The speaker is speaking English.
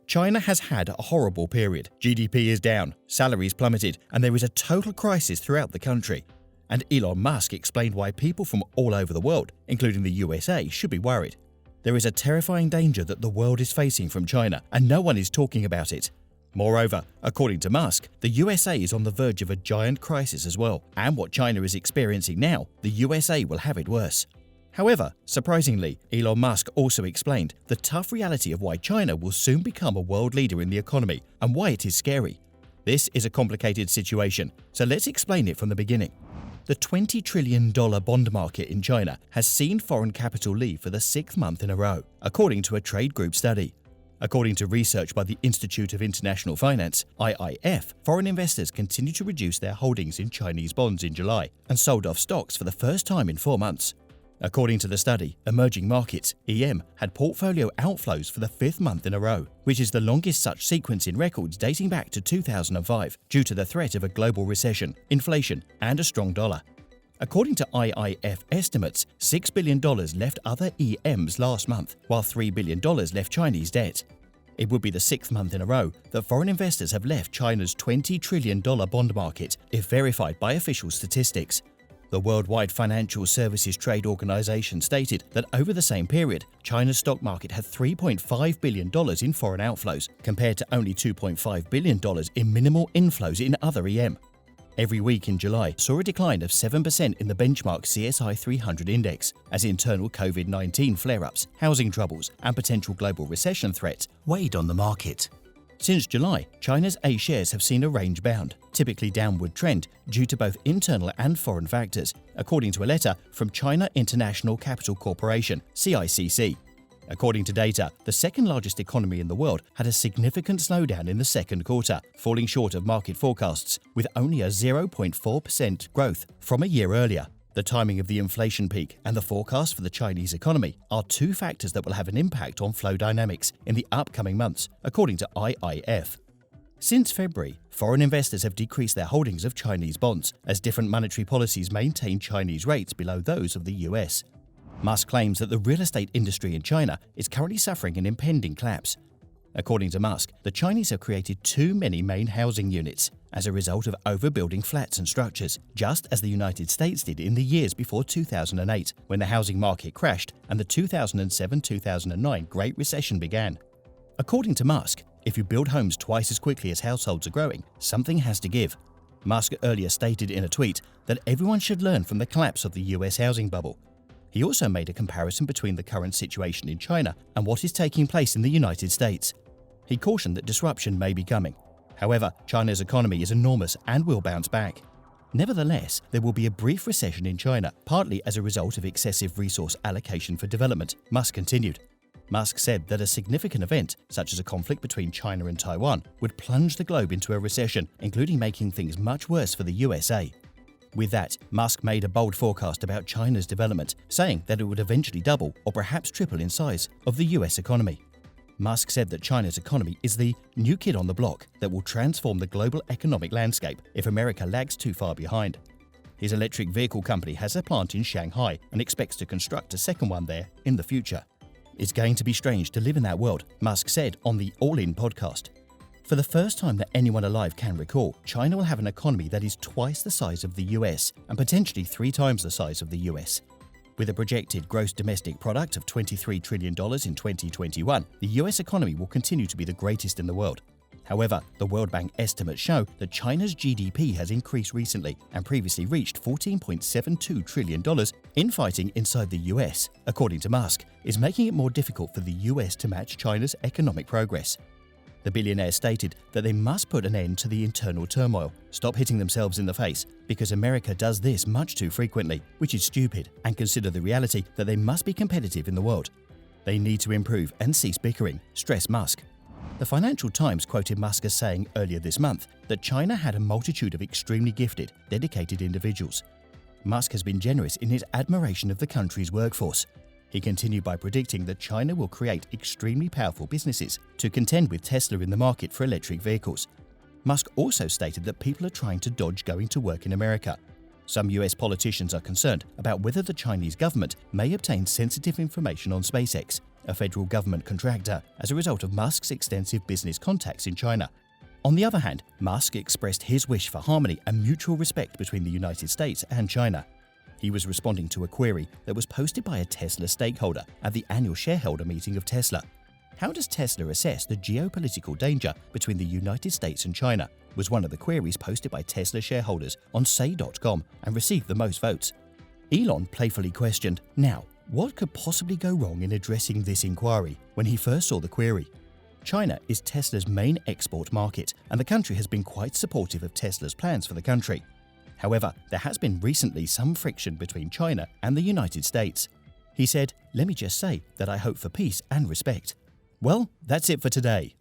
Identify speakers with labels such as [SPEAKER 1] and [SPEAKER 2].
[SPEAKER 1] China has had a horrible period. GDP is down, salaries plummeted, and there is a total crisis throughout the country. And Elon Musk explained why people from all over the world, including the USA, should be worried. There is a terrifying danger that the world is facing from China, and no one is talking about it. Moreover, according to Musk, the USA is on the verge of a giant crisis as well, and what China is experiencing now, the USA will have it worse. However, surprisingly, Elon Musk also explained the tough reality of why China will soon become a world leader in the economy and why it is scary. This is a complicated situation, so let's explain it from the beginning. The $20 trillion bond market in China has seen foreign capital leave for the 6th month in a row, according to a trade group study. According to research by the Institute of International Finance, IIF, foreign investors continue to reduce their holdings in Chinese bonds in July and sold off stocks for the first time in 4 months. According to the study, emerging markets, EM, had portfolio outflows for the 5th month in a row, which is the longest such sequence in records dating back to 2005 due to the threat of a global recession, inflation, and a strong dollar. According to IIF estimates, $6 billion left other EMs last month, while $3 billion left Chinese debt. It would be the 6th month in a row that foreign investors have left China's $20 trillion bond market, if verified by official statistics. The Worldwide Financial Services Trade Organization stated that over the same period, China's stock market had $3.5 billion in foreign outflows, compared to only $2.5 billion in minimal inflows in other EM. Every week in July saw a decline of 7% in the benchmark CSI 300 index, as internal COVID-19 flare-ups, housing troubles, and potential global recession threats weighed on the market. Since July, China's A shares have seen a range-bound, typically downward trend due to both internal and foreign factors, according to a letter from China International Capital Corporation, CICC. According to data, the second-largest economy in the world had a significant slowdown in the second quarter, falling short of market forecasts, with only a 0.4% growth from a year earlier. The timing of the inflation peak and the forecast for the Chinese economy are two factors that will have an impact on flow dynamics in the upcoming months, according to IIF. Since February, foreign investors have decreased their holdings of Chinese bonds as different monetary policies maintain Chinese rates below those of the US. Musk claims that the real estate industry in China is currently suffering an impending collapse. According to Musk, the Chinese have created too many main housing units as a result of overbuilding flats and structures, just as the United States did in the years before 2008, when the housing market crashed and the 2007-2009 Great Recession began. According to Musk, if you build homes twice as quickly as households are growing, something has to give. Musk earlier stated in a tweet that everyone should learn from the collapse of the US housing bubble. He also made a comparison between the current situation in China and what is taking place in the United States. He cautioned that disruption may be coming. However, China's economy is enormous and will bounce back. Nevertheless, there will be a brief recession in China, partly as a result of excessive resource allocation for development, Musk continued. Musk said that a significant event, such as a conflict between China and Taiwan, would plunge the globe into a recession, including making things much worse for the USA. With that, Musk made a bold forecast about China's development, saying that it would eventually double or perhaps triple in size of the US economy. Musk said that China's economy is the new kid on the block that will transform the global economic landscape if America lags too far behind. His electric vehicle company has a plant in Shanghai and expects to construct a second one there in the future. It's going to be strange to live in that world, Musk said on the All In podcast. For the first time that anyone alive can recall, China will have an economy that is twice the size of the US and potentially 3 times the size of the US. With a projected gross domestic product of $23 trillion in 2021, the US economy will continue to be the greatest in the world. However, the World Bank estimates show that China's GDP has increased recently and previously reached $14.72 trillion. Infighting inside the US, according to Musk, is making it more difficult for the US to match China's economic progress. The billionaire stated that they must put an end to the internal turmoil, stop hitting themselves in the face, because America does this much too frequently, which is stupid, and consider the reality that they must be competitive in the world. They need to improve and cease bickering, stressed Musk. The Financial Times quoted Musk as saying earlier this month that China had a multitude of extremely gifted, dedicated individuals. Musk has been generous in his admiration of the country's workforce. He continued by predicting that China will create extremely powerful businesses to contend with Tesla in the market for electric vehicles. Musk also stated that people are trying to dodge going to work in America. Some US politicians are concerned about whether the Chinese government may obtain sensitive information on SpaceX, a federal government contractor, as a result of Musk's extensive business contacts in China. On the other hand, Musk expressed his wish for harmony and mutual respect between the United States and China. He was responding to a query that was posted by a Tesla stakeholder at the annual shareholder meeting of Tesla. How does Tesla assess the geopolitical danger between the United States and China? Was one of the queries posted by Tesla shareholders on say.com and received the most votes. Elon playfully questioned, "Now, what could possibly go wrong in addressing this inquiry?" when he first saw the query. China is Tesla's main export market, and the country has been quite supportive of Tesla's plans for the country. However, there has been recently some friction between China and the United States. He said, "Let me just say that I hope for peace and respect." Well, that's it for today.